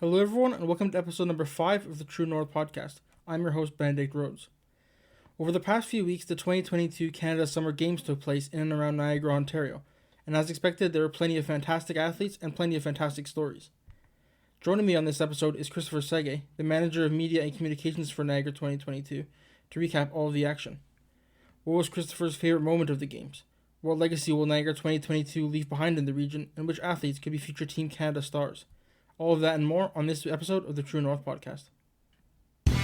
Hello, everyone, and welcome to episode number 5 of the True North podcast. I'm your host, Benedict Rhodes. Over the past few weeks, the 2022 Canada Summer Games took place in and around Niagara, Ontario, and as expected, there were plenty of fantastic athletes and plenty of fantastic stories. Joining me on this episode is Christopher Séguin, the Manager of Media and Communications for Niagara 2022, to recap all of the action. What was Christopher's favorite moment of the Games? What legacy will Niagara 2022 leave behind in the region, and which athletes could be future Team Canada stars? All of that and more on this episode of the True North podcast. I'm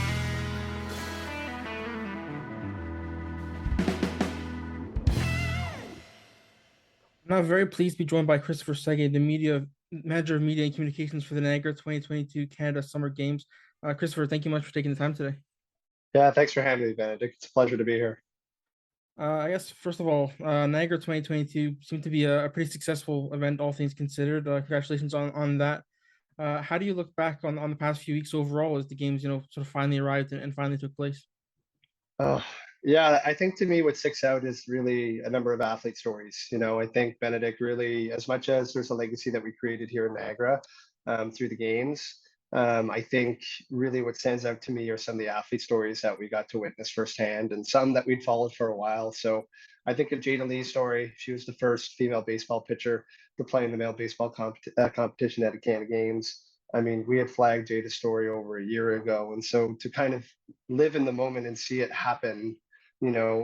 now very pleased to be joined by Christopher Séguin, the manager of media and communications for the Niagara 2022 Canada Summer Games. Christopher, thank you much for taking the time today. Yeah, thanks for having me, Benedict. It's a pleasure to be here. I guess first of all, Niagara 2022 seemed to be a pretty successful event, all things considered. Congratulations on that. How do you look back on the past few weeks overall as the games, sort of finally arrived and finally took place? Oh, yeah, I think to me what sticks out is really a number of athlete stories. I think Benedict really, as much as there's a legacy that we created here in Niagara through the games, I think really what stands out to me are some of the athlete stories that we got to witness firsthand and some that we'd followed for a while. So I think of Jada Lee's story. She was the first female baseball pitcher to play in the male baseball competition at the Canada Games. I mean, we had flagged Jada's story over a year ago. And so to kind of live in the moment and see it happen,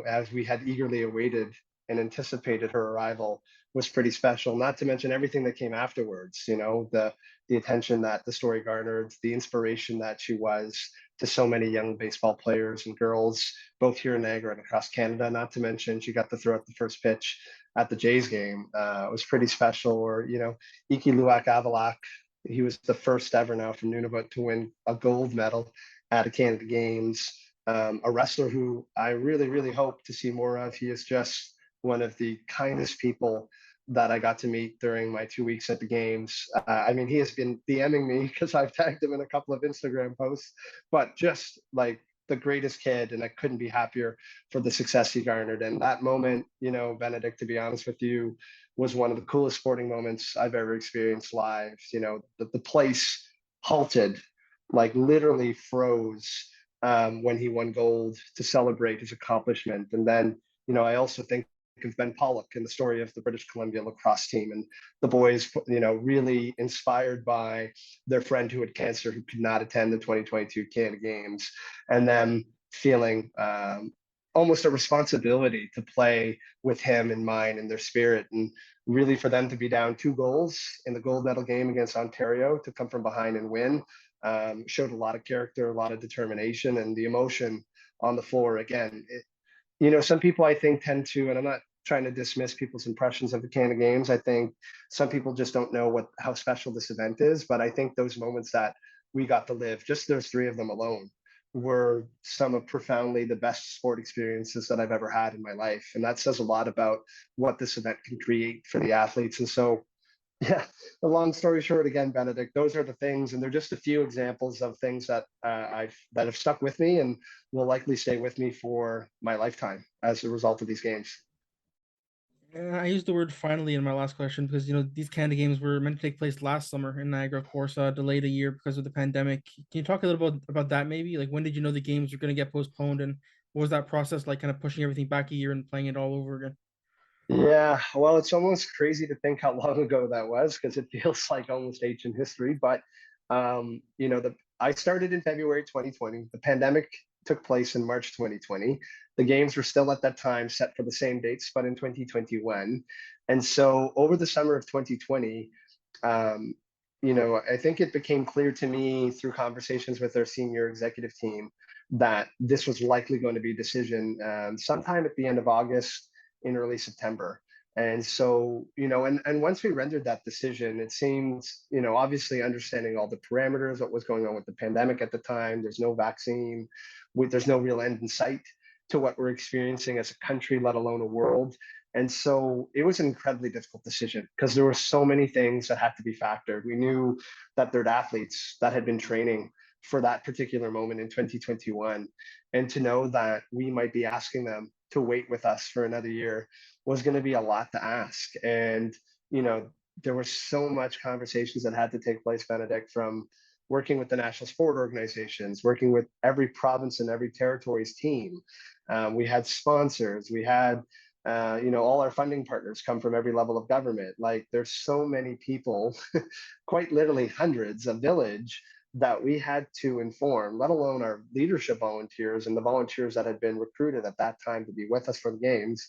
as we had eagerly awaited and anticipated her arrival was pretty special, not to mention everything that came afterwards, the attention that the story garnered, the inspiration that she was to so many young baseball players and girls, both here in Niagara and across Canada. Not to mention she got to throw out the first pitch at the Jays game. It was pretty special. Or, Iki Luak Avalak, he was the first ever now from Nunavut to win a gold medal at a Canada Games. A wrestler who I really, really hope to see more of. He is just one of the kindest people that I got to meet during my 2 weeks at the games. I mean, he has been DMing me because I've tagged him in a couple of Instagram posts, but just like the greatest kid, and I couldn't be happier for the success he garnered. And that moment, Benedict, to be honest with you, was one of the coolest sporting moments I've ever experienced live. The place halted, like literally froze when he won gold to celebrate his accomplishment. And then, I also think of Ben Pollock and the story of the British Columbia lacrosse team and the boys, really inspired by their friend who had cancer who could not attend the 2022 Canada Games, and them feeling almost a responsibility to play with him in mind and their spirit. And really for them to be down 2 goals in the gold medal game against Ontario to come from behind and win showed a lot of character, a lot of determination, and the emotion on the floor. Again, some people I think tend to, and I'm not trying to dismiss people's impressions of the Canada Games. I think some people just don't know how special this event is. But I think those moments that we got to live, just those 3 of them alone, were some of profoundly the best sport experiences that I've ever had in my life. And that says a lot about what this event can create for the athletes. And so, yeah, the long story short, again, Benedict, those are the things, and they're just a few examples of things that that have stuck with me and will likely stay with me for my lifetime as a result of these games. I used the word finally in my last question because these Canada Games were meant to take place last summer in Niagara, of course, delayed a year because of the pandemic. Can you talk a little bit about that maybe? Like, when did you know the games were going to get postponed, and what was that process like, kind of pushing everything back a year and playing it all over again? Yeah, well, it's almost crazy to think how long ago that was because it feels like almost ancient history. But I started in February 2020. The pandemic took place in March 2020. The games were still at that time set for the same dates, but in 2021. And so over the summer of 2020, um, I think it became clear to me through conversations with our senior executive team that this was likely going to be a decision sometime at the end of August, in early September. And so, and once we rendered that decision, it seemed, obviously understanding all the parameters, what was going on with the pandemic at the time, there's no vaccine, there's no real end in sight to what we're experiencing as a country, let alone a world. And so it was an incredibly difficult decision because there were so many things that had to be factored. We knew that there'd athletes that had been training for that particular moment in 2021. And to know that we might be asking them to wait with us for another year was going to be a lot to ask. And, there was so much conversations that had to take place, Benedict, from working with the national sport organizations, working with every province and every territory's team. We had sponsors, we had all our funding partners come from every level of government. Like there's so many people, quite literally hundreds, a village that we had to inform, let alone our leadership volunteers and the volunteers that had been recruited at that time to be with us for the games,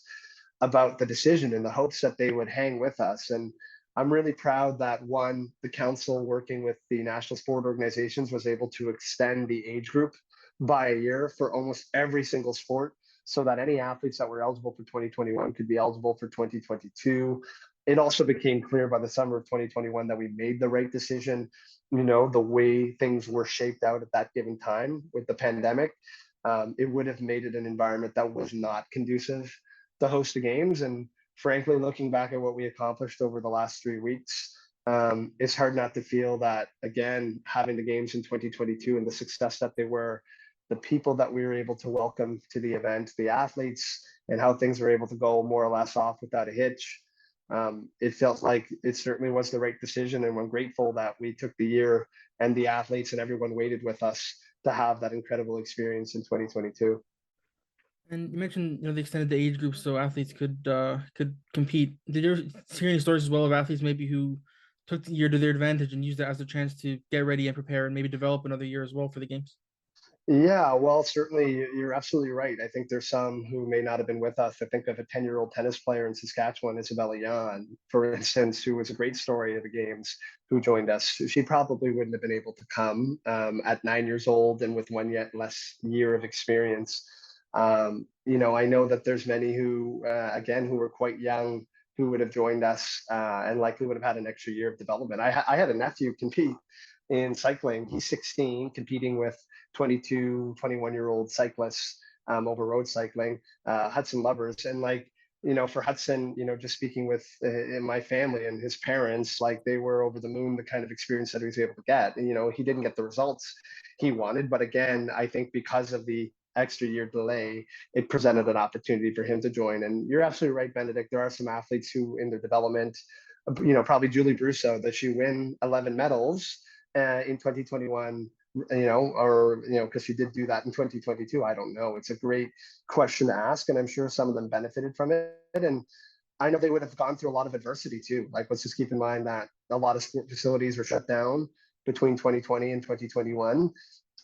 about the decision in the hopes that they would hang with us. And I'm really proud that one, the council working with the national sport organizations was able to extend the age group by a year for almost every single sport, so that any athletes that were eligible for 2021 could be eligible for 2022. It also became clear by the summer of 2021 that we made the right decision. The way things were shaped out at that given time with the pandemic, it would have made it an environment that was not conducive to host the games. And frankly, looking back at what we accomplished over the last 3 weeks, it's hard not to feel that, again, having the games in 2022 and the success that they were, the people that we were able to welcome to the event, the athletes, and how things were able to go more or less off without a hitch. It felt like it certainly was the right decision, and I'm grateful that we took the year and the athletes and everyone waited with us to have that incredible experience in 2022. And you mentioned, they extended the age group so athletes could compete. Did you hear any stories as well of athletes maybe who took the year to their advantage and used that as a chance to get ready and prepare and maybe develop another year as well for the games? Yeah, well, certainly you're absolutely right. I think there's some who may not have been with us. I think of a 10-year-old tennis player in Saskatchewan, Isabella Yan, for instance, who was a great story of the games, who joined us. She probably wouldn't have been able to come at 9 years old and with one yet less year of experience. I know that there's many who, again, who were quite young, who would have joined us and likely would have had an extra year of development. I had a nephew compete in cycling. He's 16, competing with 22, 21-year-old cyclists over road cycling, Hudson Lovers. And for Hudson, just speaking with in my family and his parents, like they were over the moon, the kind of experience that he was able to get. And, he didn't get the results he wanted. But again, I think because of the extra year delay, it presented an opportunity for him to join. And you're absolutely right, Benedict. There are some athletes who in their development, probably Julie Brousseau, that she win 11 medals in 2021, because she did do that in 2022. I don't know. It's a great question to ask, and I'm sure some of them benefited from it. And I know they would have gone through a lot of adversity too. Like, let's just keep in mind that a lot of sport facilities were shut down between 2020 and 2021.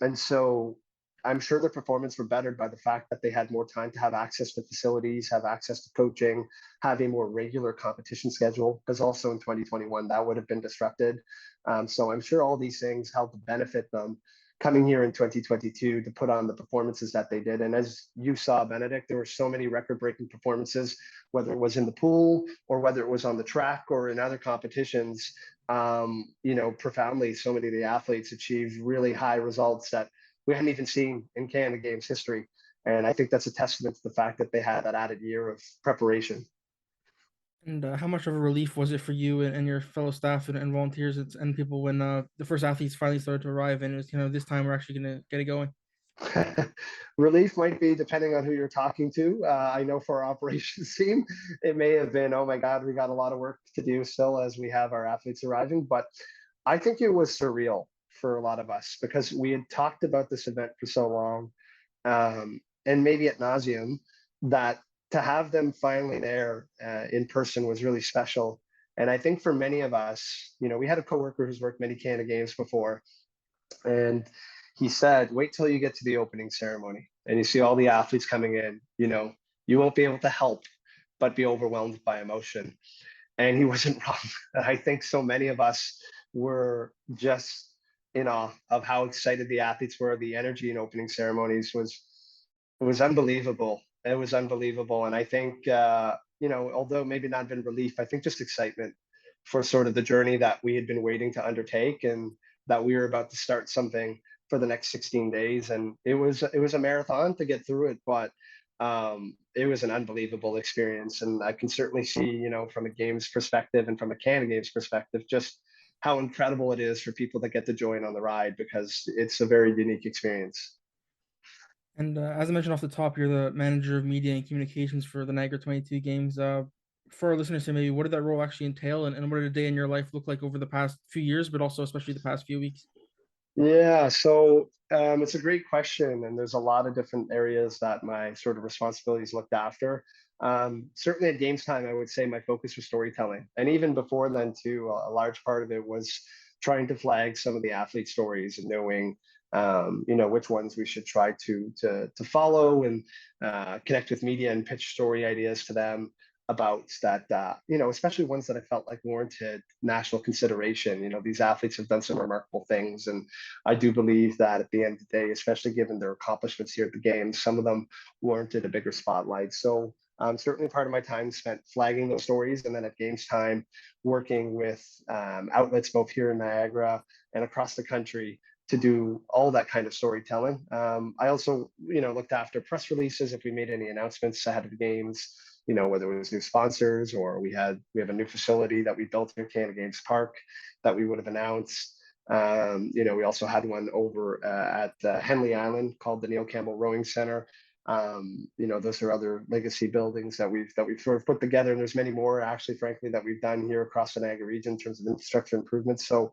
And so I'm sure their performance were bettered by the fact that they had more time to have access to facilities, have access to coaching, have a more regular competition schedule, because also in 2021 that would have been disrupted. So I'm sure all these things helped benefit them coming here in 2022 to put on the performances that they did. And as you saw, Benedict, there were so many record-breaking performances, whether it was in the pool or whether it was on the track or in other competitions. Profoundly, so many of the athletes achieved really high results that we hadn't even seen in Canada Games history. And I think that's a testament to the fact that they had that added year of preparation. And how much of a relief was it for you and your fellow staff and volunteers and people when the first athletes finally started to arrive and it was, this time we're actually going to get it going? Relief might be depending on who you're talking to. I know for our operations team, it may have been, oh my God, we got a lot of work to do still as we have our athletes arriving. But I think it was surreal for a lot of us because we had talked about this event for so long, and maybe ad nauseum, that to have them finally there in person was really special. And I think for many of us, we had a coworker who's worked many Canada Games before, and he said, wait till you get to the opening ceremony and you see all the athletes coming in, you won't be able to help but be overwhelmed by emotion. And he wasn't wrong. I think so many of us were just in awe of how excited the athletes were. The energy in opening ceremonies was unbelievable. It was unbelievable. And I think, although maybe not been relief, I think just excitement for sort of the journey that we had been waiting to undertake, and that we were about to start something for the next 16 days. And it was a marathon to get through it, but it was an unbelievable experience. And I can certainly see, from a games perspective and from a Canada Games perspective, just how incredible it is for people that get to join on the ride, because it's a very unique experience. And as I mentioned off the top, you're the manager of media and communications for the Niagara 22 games. For our listeners here, maybe what did that role actually entail, and what did a day in your life look like over the past few years, but also especially the past few weeks? Yeah, so it's a great question, and there's a lot of different areas that my sort of responsibilities looked after. Certainly at games time, I would say my focus was storytelling, and even before then, too, a large part of it was trying to flag some of the athlete stories and knowing, which ones we should try to follow and connect with media and pitch story ideas to them about that, especially ones that I felt like warranted national consideration. These athletes have done some remarkable things, and I do believe that at the end of the day, especially given their accomplishments here at the Games, some of them warranted a bigger spotlight. So certainly part of my time spent flagging those stories, and then at Games time, working with outlets both here in Niagara and across the country to do all that kind of storytelling. I also, looked after press releases if we made any announcements ahead of the Games. Whether it was new sponsors or we have a new facility that we built in Canada Games Park that we would have announced. We also had one over at Henley Island called the Neil Campbell Rowing Center. Those are other legacy buildings that we've sort of put together, and there's many more actually, frankly, that we've done here across the Niagara region in terms of infrastructure improvements. So,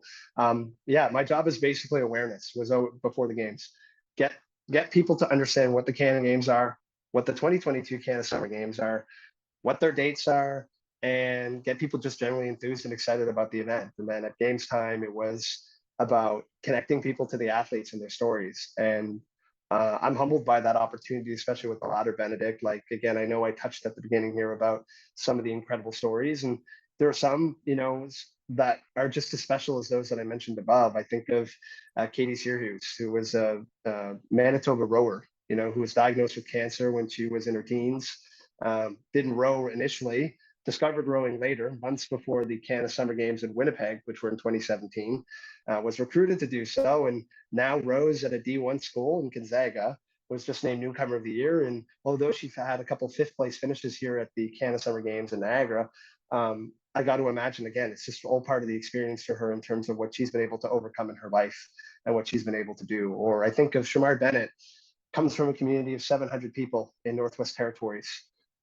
yeah, my job is basically awareness. Was before the games, get get people to understand what the Canada Games are, what the 2022 Canada Summer Games are, what their dates are, and get people just generally enthused and excited about the event. And then at games time, it was about connecting people to the athletes and their stories. And I'm humbled by that opportunity, especially with the ladder Benedict. Like, again, I know I touched at the beginning here about some of the incredible stories, and there are some, that are just as special as those that I mentioned above. I think of Katie Searhus, who was a Manitoba rower, who was diagnosed with cancer when she was in her teens. Didn't row initially, discovered rowing later, months before the Canada Summer Games in Winnipeg, which were in 2017, was recruited to do so, and now rows at a D1 school in Gonzaga, was just named Newcomer of the Year. And although she had a couple fifth place finishes here at the Canada Summer Games in Niagara, I got to imagine, again, it's just all part of the experience for her in terms of what she's been able to overcome in her life and what she's been able to do. Or I think of Shamar Bennett, comes from a community of 700 people in Northwest Territories.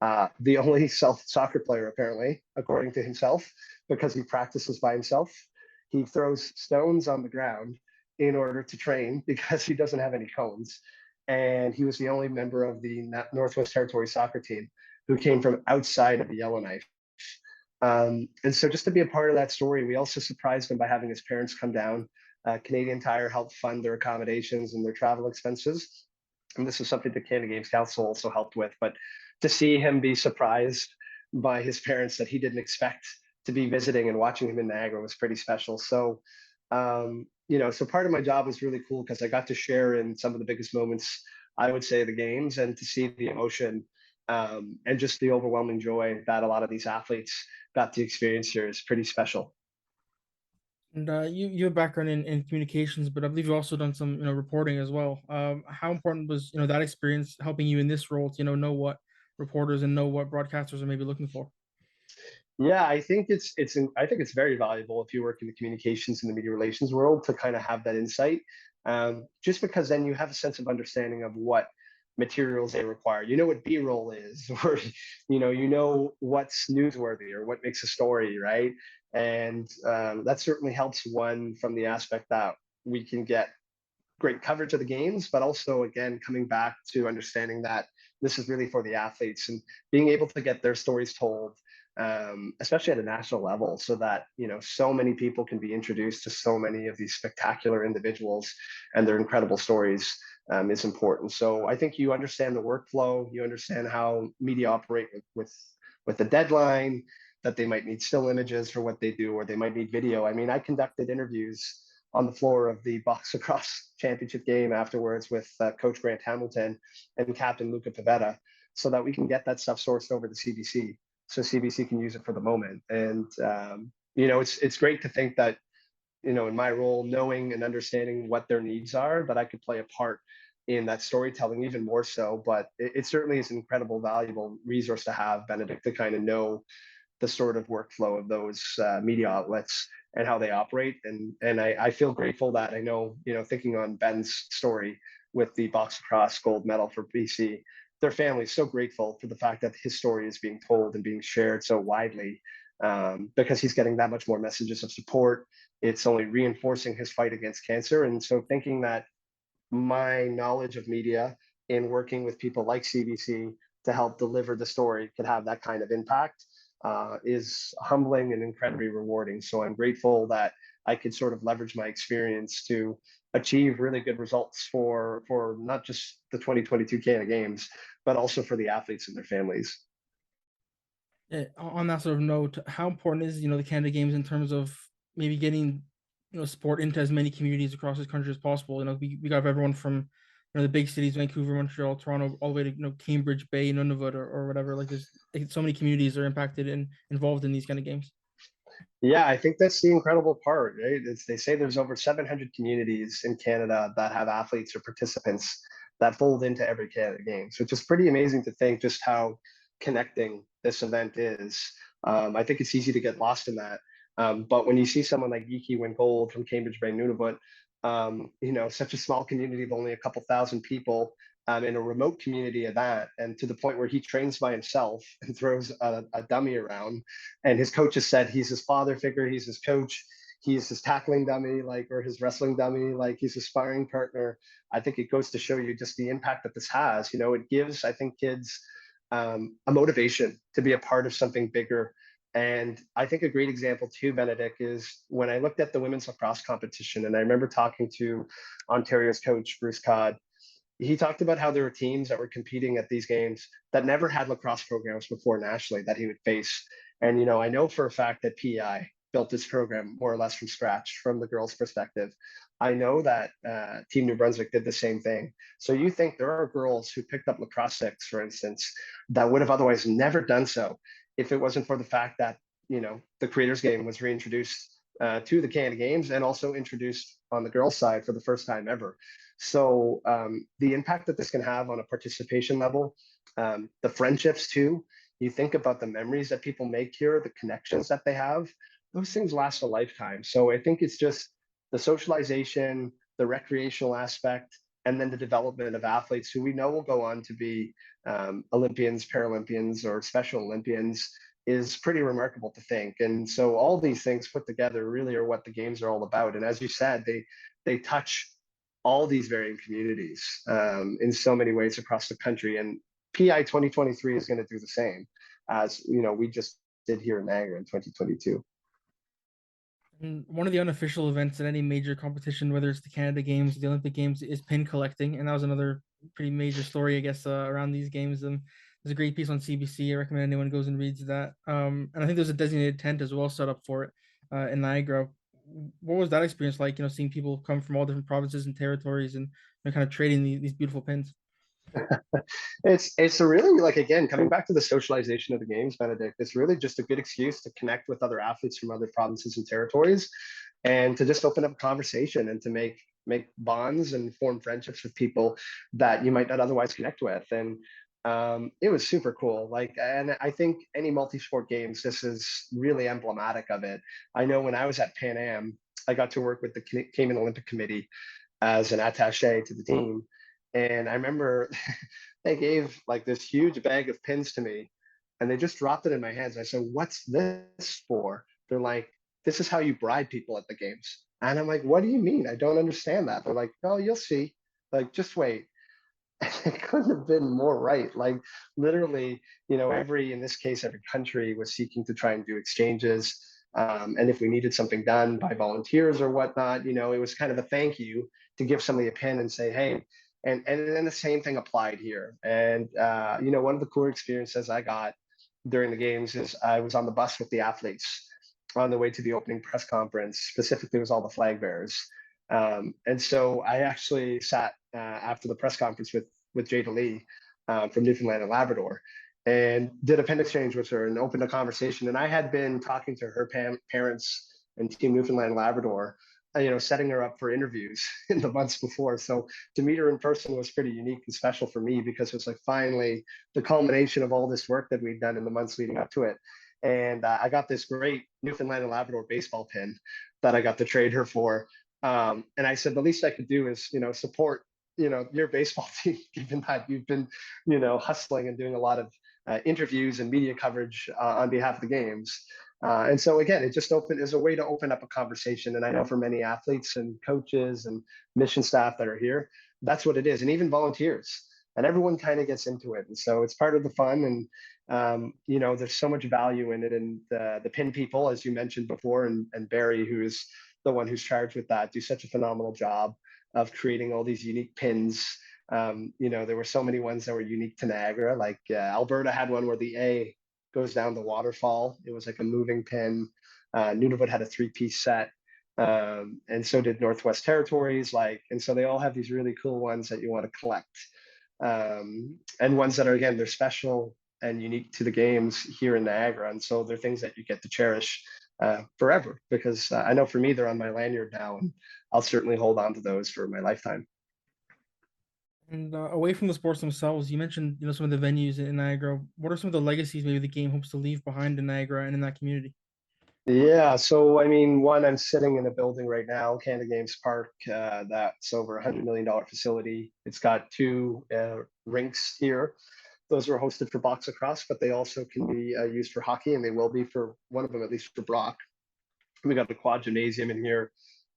The only soccer player, apparently, according to himself, because he practices by himself. He throws stones on the ground in order to train because he doesn't have any cones. And he was the only member of the Northwest Territories soccer team who came from outside of the Yellowknife. And so just to be a part of that story, we also surprised him by having his parents come down. Canadian Tire helped fund their accommodations and their travel expenses. And this is something the Canada Games Council also helped with. But to see him be surprised by his parents that he didn't expect to be visiting and watching him in Niagara was pretty special. So, so part of my job was really cool because I got to share in some of the biggest moments, I would say, of the games, and to see the emotion and just the overwhelming joy that a lot of these athletes got to experience here is pretty special. And you have a background in communications, but I believe you've also done some reporting as well. How important was that experience helping you in this role to know what reporters and know what broadcasters are maybe looking for? Yeah, I think it's very valuable if you work in the communications and the media relations world to kind of have that insight, just because then you have a sense of understanding of what materials they require. You know what B-roll is, or what's newsworthy or what makes a story, right? And that certainly helps one from the aspect that we can get great coverage of the games, but also, again, coming back to understanding that this is really for the athletes and being able to get their stories told, especially at a national level, so that so many people can be introduced to so many of these spectacular individuals and their incredible stories, is important. So I think you understand the workflow, you understand how media operate with the deadline, that they might need still images for what they do, or they might need video. I mean, I conducted interviews on the floor of the box lacrosse championship game afterwards with Coach Grant Hamilton and Captain Luca Pavetta, so that we can get that stuff sourced over to CBC, so CBC can use it for the moment. And it's great to think that in my role, knowing and understanding what their needs are, that I could play a part in that storytelling even more so. But it certainly is an incredible, valuable resource to have, Benedict, to kind of know the sort of workflow of those media outlets and how they operate. And I feel grateful that I know, thinking on Ben's story with the box lacrosse gold medal for BC, their family is so grateful for the fact that his story is being told and being shared so widely, because he's getting that much more messages of support it's only reinforcing his fight against cancer. And so thinking that my knowledge of media in working with people like CBC to help deliver the story could have that kind of impact is humbling and incredibly rewarding. So I'm grateful that I could sort of leverage my experience to achieve really good results for not just the 2022 Canada Games, but also for the athletes and their families. On that sort of note, how important is the Canada Games in terms of maybe getting sport into as many communities across this country as possible? We got everyone from the big cities, Vancouver, Montreal, Toronto, all the way to Cambridge, Bay, Nunavut, or whatever. Like there's so many communities are impacted and involved in these kind of games. Yeah, I think that's the incredible part, right? They say there's over 700 communities in Canada that have athletes or participants that fold into every Canada Games, which is pretty amazing to think just how connecting this event is. I think it's easy to get lost in that. But when you see someone like Geeky win gold from Cambridge Bay Nunavut, such a small community of only a couple thousand people in a remote community of that, and to the point where he trains by himself and throws a dummy around, and his coach has said he's his father figure, he's his coach, he's his tackling dummy, like, or his wrestling dummy, like he's his sparring partner. I think it goes to show you just the impact that this has. It gives, I think, kids a motivation to be a part of something bigger. And I think a great example too, Benedict, is when I looked at the women's lacrosse competition, and I remember talking to Ontario's coach, Bruce Codd. He talked about how there were teams that were competing at these games that never had lacrosse programs before nationally that he would face. And, I know for a fact that PEI built this program more or less from scratch from the girls' perspective. I know that Team New Brunswick did the same thing. So you think there are girls who picked up lacrosse sticks, for instance, that would have otherwise never done so if it wasn't for the fact that, the Creators Game was reintroduced to the Canada Games and also introduced on the girls' side for the first time ever. So the impact that this can have on a participation level, the friendships too, you think about the memories that people make here, the connections that they have, those things last a lifetime. So I think it's just the socialization, the recreational aspect, and then the development of athletes who we know will go on to be Olympians, Paralympians, or Special Olympians is pretty remarkable to think. And so all these things put together really are what the games are all about. And as you said, they touch all these varying communities in so many ways across the country. And PI 2023 is going to do the same as we just did here in Niagara in 2022. And one of the unofficial events at any major competition, whether it's the Canada Games, the Olympic Games, is pin collecting, and that was another pretty major story, I guess, around these games. There's a great piece on CBC. I recommend anyone goes and reads that. And I think there's a designated tent as well set up for it in Niagara. What was that experience like? Seeing people come from all different provinces and territories, and kind of trading these beautiful pins. It's a really, like, again, coming back to the socialization of the games, Benedict, it's really just a good excuse to connect with other athletes from other provinces and territories, and to just open up a conversation and to make bonds and form friendships with people that you might not otherwise connect with. And it was super cool. Like, and I think any multi-sport games, this is really emblematic of it. I know when I was at Pan Am, I got to work with the Cayman Olympic Committee as an attache to the team. And I remember they gave like this huge bag of pins to me, and they just dropped it in my hands. I said, "What's this for?" They're like, "This is how you bribe people at the games." And I'm like, "What do you mean? I don't understand that." They're like, "Oh, you'll see. Like, just wait." It couldn't have been more right. Like, literally, in this case, every country was seeking to try and do exchanges. And if we needed something done by volunteers or whatnot, it was kind of a thank you to give somebody a pin and say, hey, and then the same thing applied here. And, one of the cool experiences I got during the games is I was on the bus with the athletes on the way to the opening press conference. Specifically, it was all the flag bearers. And so I actually sat after the press conference with Jada Lee from Newfoundland and Labrador, and did a pen exchange with her and opened a conversation. And I had been talking to her parents and Team Newfoundland and Labrador, setting her up for interviews in the months before. So to meet her in person was pretty unique and special for me, because it was like finally the culmination of all this work that we'd done in the months leading up to it. And I got this great Newfoundland and Labrador baseball pin that I got to trade her for. And I said, the least I could do is, support, your baseball team, given that you've been, hustling and doing a lot of interviews and media coverage on behalf of the games. And so again, it just opened as a way to open up a conversation. And I know for many athletes and coaches and mission staff that are here, that's what it is, and even volunteers. And everyone kind of gets into it, and so it's part of the fun. And there's so much value in it. And the pin people, as you mentioned before, and Barry, who is the one who's charged with that, do such a phenomenal job of creating all these unique pins. There were so many ones that were unique to Niagara. Like Alberta had one where the A goes down the waterfall. It was like a moving pin. Nunavut had a three-piece set. And so did Northwest Territories. And so they all have these really cool ones that you want to collect. And ones that are, again, they're special and unique to the games here in Niagara. And so they're things that you get to cherish forever, because I know for me, they're on my lanyard now, and I'll certainly hold on to those for my lifetime. And away from the sports themselves, you mentioned some of the venues in Niagara. What are some of the legacies maybe the game hopes to leave behind in Niagara and in that community? Yeah, so I mean, one, I'm sitting in a building right now, Canada Games Park, that's over $100 million facility. It's got two rinks here. Those are hosted for box lacrosse, but they also can be used for hockey, and they will be for one of them, at least for Brock. We got a quad gymnasium in here,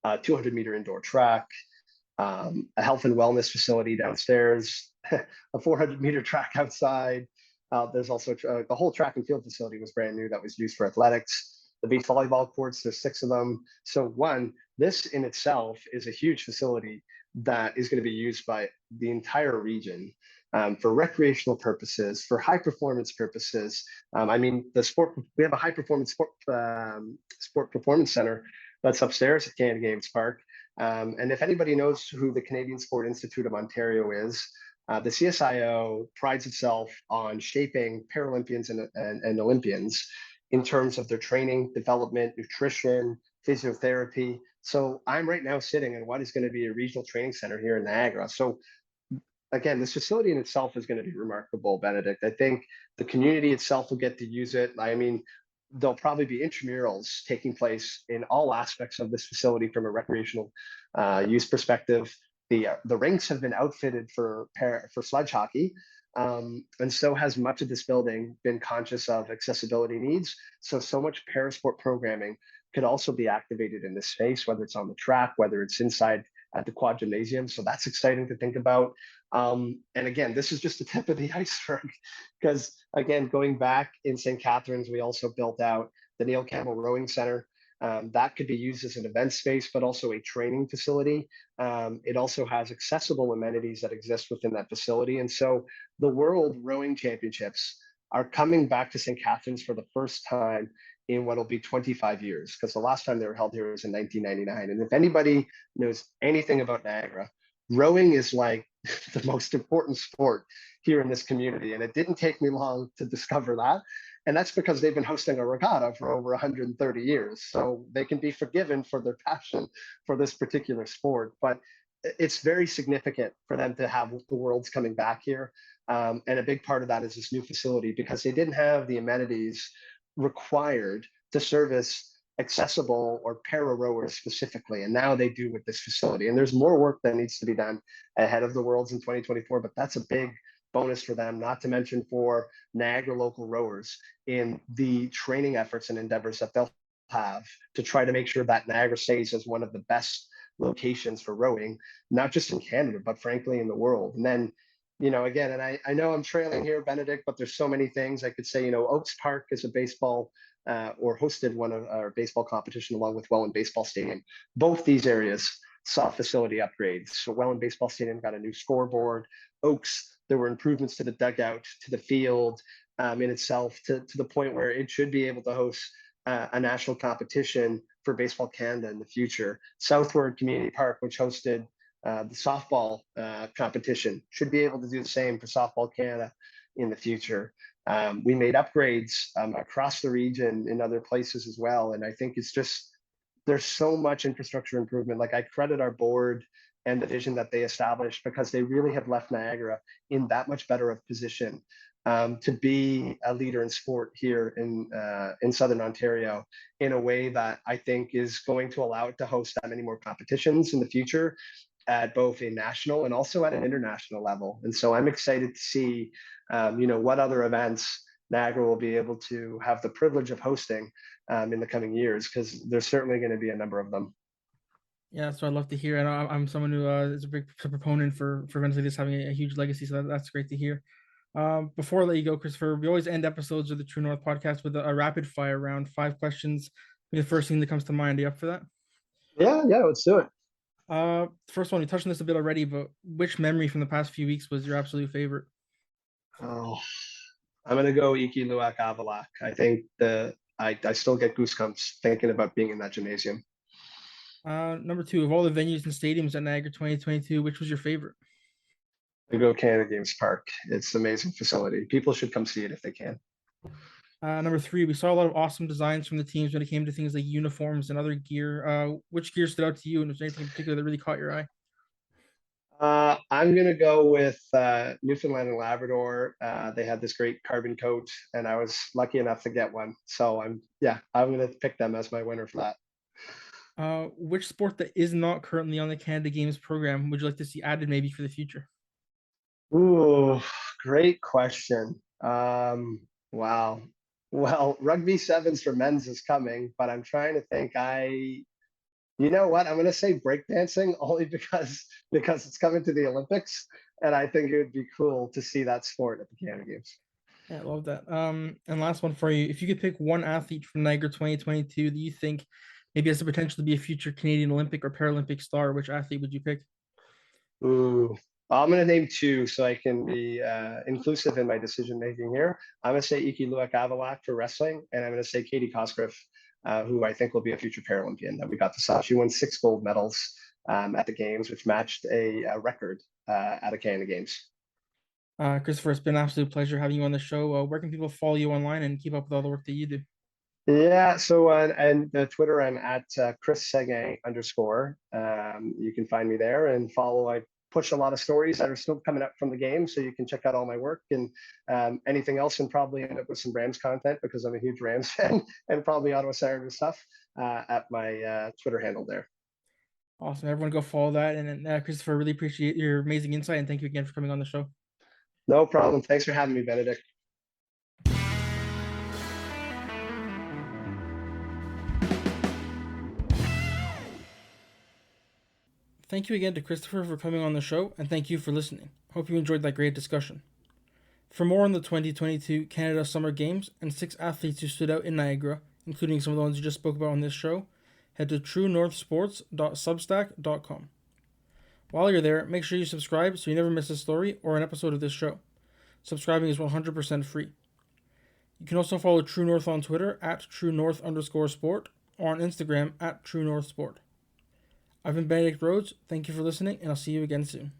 200-meter indoor track, a health and wellness facility downstairs, a 400-meter track outside. There's also the whole track and field facility was brand new that was used for athletics. The beach volleyball courts, there's 6 of them. So one, this in itself is a huge facility that is going to be used by the entire region for recreational purposes, for high performance purposes. I mean, we have a high performance sport performance center that's upstairs at Canada Games Park. And if anybody knows who the Canadian Sport Institute of Ontario is, the CSIO prides itself on shaping Paralympians and Olympians in terms of their training, development, nutrition, physiotherapy. So I'm right now sitting in what is going to be a regional training center here in Niagara. So again, this facility in itself is going to be remarkable, Benedict. I think the community itself will get to use it. I mean, there'll probably be intramurals taking place in all aspects of this facility from a recreational use perspective. The rinks have been outfitted for sledge hockey, and so has much of this building been conscious of accessibility needs. So much parasport programming could also be activated in this space, whether it's on the track, whether it's inside at the quad gymnasium. So that's exciting to think about. And again, this is just the tip of the iceberg, because again, going back in St. Catharines, we also built out the Neil Campbell Rowing Center. That could be used as an event space, but also a training facility. It also has accessible amenities that exist within that facility. And so the World Rowing Championships are coming back to St. Catharines for the first time in what will be 25 years, because the last time they were held here was in 1999. And if anybody knows anything about Niagara, rowing is like the most important sport here in this community. And it didn't take me long to discover that. And that's because they've been hosting a regatta for over 130 years. So they can be forgiven for their passion for this particular sport. But it's very significant for them to have the Worlds coming back here. And a big part of that is this new facility, because they didn't have the amenities required to service accessible or para rowers specifically. And now they do with this facility. And there's more work that needs to be done ahead of the Worlds in 2024, but that's a big bonus for them, not to mention for Niagara local rowers in the training efforts and endeavors that they'll have to try to make sure that Niagara stays as one of the best locations for rowing, not just in Canada, but frankly in the world. And then, again, and I know I'm trailing here, Benedict, but there's so many things I could say. Oaks Park is a baseball or hosted one of our baseball competition along with Welland Baseball Stadium. Both these areas saw facility upgrades. So Welland Baseball Stadium got a new scoreboard. Oaks, there were improvements to the dugout, to the field in itself, to the point where it should be able to host a national competition for Baseball Canada in the future. Southward Community Park, which hosted the softball competition, should be able to do the same for Softball Canada in the future. We made upgrades across the region in other places as well. And I think it's just, there's so much infrastructure improvement. Like, I credit our board and the vision that they established, because they really have left Niagara in that much better of position to be a leader in sport here in Southern Ontario in a way that I think is going to allow it to host that many more competitions in the future at both a national and also at an international level. And so I'm excited to see, what other events Niagara will be able to have the privilege of hosting in the coming years, because there's certainly going to be a number of them. Yeah, so I'd love to hear. And I'm someone who is a big proponent for Ventilators having a huge legacy, so that's great to hear. Before I let you go, Christopher, we always end episodes of the True North podcast with a rapid fire round, 5 questions. The first thing that comes to mind. Are you up for that? Yeah, let's do it. First one, you touched on this a bit already, but which memory from the past few weeks was your absolute favorite? Oh, I'm gonna go Iki Luwak Avalak. I think I still get goosebumps thinking about being in that gymnasium. Number two, of all the venues and stadiums at Niagara 2022, which was your favorite? I go Canada Games Park. It's an amazing facility. People should come see it if they can. Number three, we saw a lot of awesome designs from the teams when it came to things like uniforms and other gear. Which gear stood out to you, and was there anything in particular that really caught your eye? I'm gonna go with Newfoundland and Labrador. They had this great carbon coat, and I was lucky enough to get one. So I'm gonna pick them as my winner for that. Which sport that is not currently on the Canada Games program would you like to see added maybe for the future? Ooh, great question. Wow. Well, rugby sevens for men's is coming, but I'm trying to think. You know what? I'm gonna say breakdancing only because it's coming to the Olympics, and I think it would be cool to see that sport at the Canada Games. Yeah, I love that. And last one for you. If you could pick one athlete from Niagara 2022 that you think maybe has the potential to be a future Canadian Olympic or Paralympic star, which athlete would you pick? Ooh, I'm gonna name two so I can be inclusive in my decision making here. I'm gonna say Iki Luwak Avalak for wrestling, and I'm gonna say Katie Cosgriff, who I think will be a future Paralympian that we got to saw. She won 6 gold medals at the games, which matched a record at a Canada Games. Christopher, it's been an absolute pleasure having you on the show. Where can people follow you online and keep up with all the work that you do? Yeah, so and the Twitter, I'm at Chris Séguin _ you can find me there and follow. I push a lot of stories that are still coming up from the game, so you can check out all my work and anything else, and probably end up with some Rams content because I'm a huge Rams fan, and probably Ottawa Senators stuff at my Twitter handle there. Awesome. Everyone go follow that. And Christopher, really appreciate your amazing insight. And thank you again for coming on the show. No problem. Thanks for having me, Benedict. Thank you again to Christopher for coming on the show, and thank you for listening. Hope you enjoyed that great discussion. For more on the 2022 Canada Summer Games and 6 athletes who stood out in Niagara, including some of the ones you just spoke about on this show, head to truenorthsports.substack.com. While you're there, make sure you subscribe so you never miss a story or an episode of this show. Subscribing is 100% free. You can also follow True North on Twitter at TrueNorth_sport or on Instagram at TrueNorthSport. I've been Benedict Rhodes. Thank you for listening, and I'll see you again soon.